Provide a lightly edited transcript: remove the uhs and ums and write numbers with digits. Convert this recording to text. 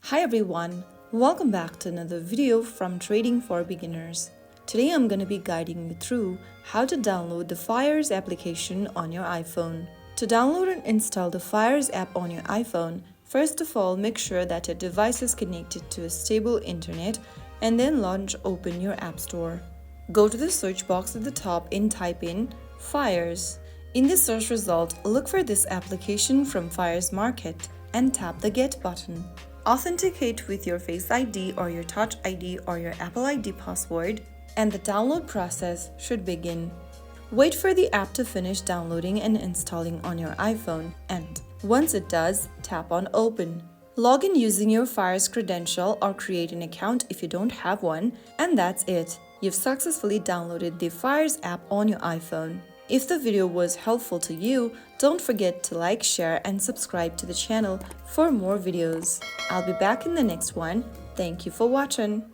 Hi everyone, welcome back to another video from Trading for Beginners. Today I'm going to be guiding you through how to download the Fyers application on your iPhone. To download and install the Fyers app on your iPhone, first of all make sure that your device is connected to a stable internet and then open your App Store. Go to the search box at the top and type in Fyers. In the search result, look for this application from Fyers Market and tap the Get button. Authenticate with your Face ID or your Touch ID or your Apple ID password, and the download process should begin. Wait for the app to finish downloading and installing on your iPhone, and once it does, tap on Open. Log in using your Fyers credential or create an account if you don't have one, and that's it. You've successfully downloaded the Fyers app on your iPhone. If the video was helpful to you, don't forget to like, share, and subscribe to the channel for more videos. I'll be back in the next one. Thank you for watching.